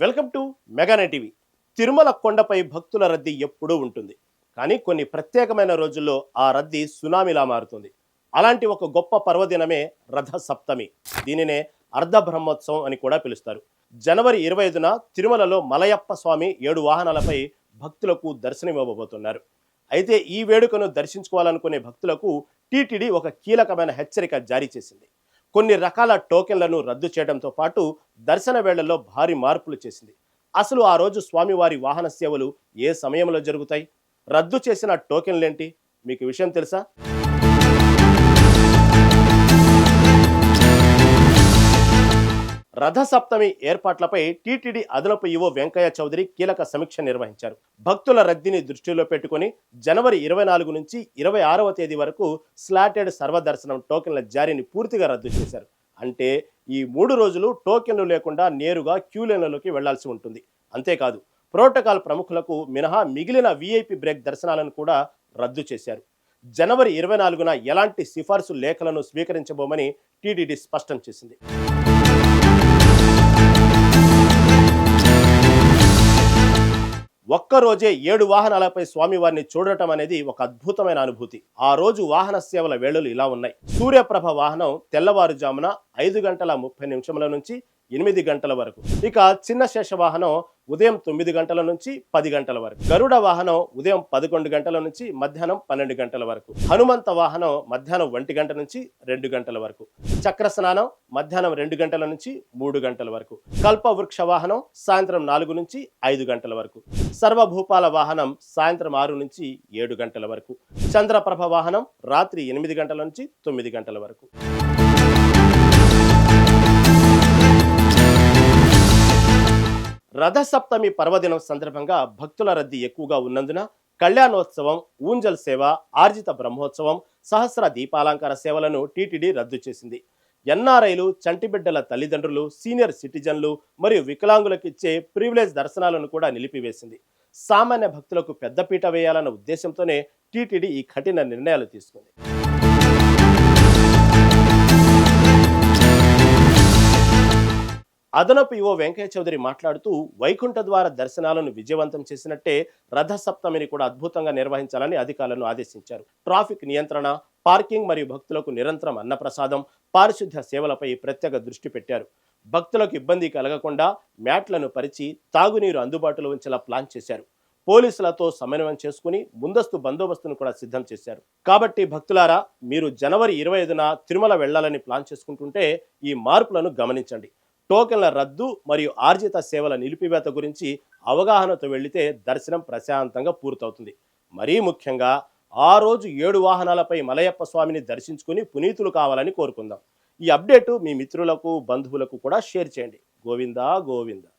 Welcome to మెగానే TV. Tirumala కొండపై భక్తుల రద్దీ ఎప్పుడూ ఉంటుంది. కానీ కొన్ని ప్రత్యేకమైన రోజుల్లో ఆ రద్దీ సునామీలా మారుతుంది. అలాంటి ఒక గొప్ప పర్వదినమే రథ సప్తమి. దీనినే అర్ధ బ్రహ్మోత్సవం అని కూడా పిలుస్తారు. జనవరి 25న తిరుమలలో మలయప్ప స్వామి 7 వాహనాలపై భక్తులకు దర్శనమివ్వబోతున్నారు. అయితే ఈ వేడుకను దర్శించుకోవాలనుకునే భక్తులకు టీటీడీ ఒక కీలకమైన హెచ్చరిక జారీ చేసింది. కొన్ని రకాల టోకెన్లను రద్దు చేయడంతో పాటు దర్శన వేళల్లో భారీ మార్పులు చేసింది. అసలు ఆ రోజు స్వామివారి వాహన సేవలు ఏ సమయంలో జరుగుతాయి? రద్దు చేసిన టోకెన్లేంటి? మీకు విషయం తెలుసా? రథ సప్తమి ఏర్పాట్లపై టీటీడీ అదనపు ఈవో వెంకయ్య చౌదరి కీలక సమీక్ష నిర్వహించారు. భక్తుల రద్దీని దృష్టిలో పెట్టుకుని జనవరి 24 నుంచి 26వ తేదీ వరకు స్లాటెడ్ సర్వదర్శనం టోకెన్ల జారీని పూర్తిగా రద్దు చేశారు. అంటే ఈ 3 రోజులు టోకెన్లు లేకుండా నేరుగా క్యూ లైన్లలోకి వెళ్లాల్సి ఉంటుంది. అంతేకాదు, ప్రోటోకాల్ ప్రముఖులకు మినహా మిగిలిన వీఐపీ బ్రేక్ దర్శనాలను కూడా రద్దు చేశారు. జనవరి 24న ఎలాంటి సిఫార్సు లేఖలను స్వీకరించబోమని టీటీడీ స్పష్టం చేసింది. ఒక్కరోజే 7 వాహనాలపై స్వామివారిని చూడటం అనేది ఒక అద్భుతమైన అనుభూతి. ఆ రోజు వాహన సేవల వేళలు ఇలా ఉన్నాయి. సూర్యప్రభ వాహనం తెల్లవారుజామున 5:30 నుంచి 8 గంటల వరకు. ఇక చిన్న శేష వాహనం ఉదయం 9 గంటల నుంచి 10 గంటల వరకు. గరుడ వాహనం ఉదయం 11 గంటల నుంచి మధ్యాహ్నం 12 గంటల వరకు. హనుమంత వాహనం మధ్యాహ్నం 1 గంట నుంచి 2 గంటల వరకు. చక్ర స్నానం మధ్యాహ్నం 2 గంటల నుంచి 3 గంటల వరకు. కల్ప వృక్ష వాహనం సాయంత్రం 4 నుంచి 5 గంటల వరకు. సర్వభూపాల వాహనం సాయంత్రం 6 నుంచి 7 గంటల వరకు. చంద్రప్రభ వాహనం రాత్రి 8 గంటల నుంచి 9 గంటల వరకు. రథ సప్తమి పర్వదినం సందర్భంగా భక్తుల రద్దీ ఎక్కువగా ఉన్నందున కళ్యాణోత్సవం, ఊంజల్ సేవ, ఆర్జిత బ్రహ్మోత్సవం, సహస్ర దీపాలంకార సేవలను టీటీడీ రద్దు చేసింది. ఎన్ఆర్ఐలు, చంటిబిడ్డల తల్లిదండ్రులు, సీనియర్ సిటిజన్లు మరియు వికలాంగులకు ఇచ్చే ప్రివిలేజ్ దర్శనాలను కూడా నిలిపివేసింది. సామాన్య భక్తులకు పెద్దపీట వేయాలన్న ఉద్దేశంతోనే టీటీడీ ఈ కఠిన నిర్ణయాలు తీసుకుంది. అదనపు ఈవో వెంకయ్య చౌదరి మాట్లాడుతూ వైకుంఠ ద్వార దర్శనాలను విజయవంతం చేసినట్టే రథ సప్తమిని కూడా అద్భుతంగా నిర్వహించాలని అధికారులను ఆదేశించారు. ట్రాఫిక్ నియంత్రణ, పార్కింగ్ మరియు భక్తులకు నిరంతరం అన్నప్రసాదం, పారిశుద్ధ్య సేవలపై ప్రత్యేక దృష్టి పెట్టారు. భక్తులకు ఇబ్బంది కలగకుండా మ్యాట్లను పరిచి తాగునీరు అందుబాటులో ఉంచేలా ప్లాన్ చేశారు. పోలీసులతో సమన్వయం చేసుకుని ముందస్తు బందోబస్తును కూడా సిద్ధం చేశారు. కాబట్టి భక్తులారా, మీరు జనవరి 25న తిరుమల వెళ్లాలని ప్లాన్ చేసుకుంటుంటే ఈ మార్పులను గమనించండి. టోకెన్ల రద్దు మరియు ఆర్జిత సేవల నిలిపివేత గురించి అవగాహనతో వెళ్లితే దర్శనం ప్రశాంతంగా పూర్తవుతుంది. మరీ ముఖ్యంగా ఆ రోజు 7 వాహనాలపై మలయప్ప స్వామిని దర్శించుకుని పునీతులు కావాలని కోరుకుందాం. ఈ అప్డేటు మీ మిత్రులకు, బంధువులకు కూడా షేర్ చేయండి. గోవిందా గోవిందా.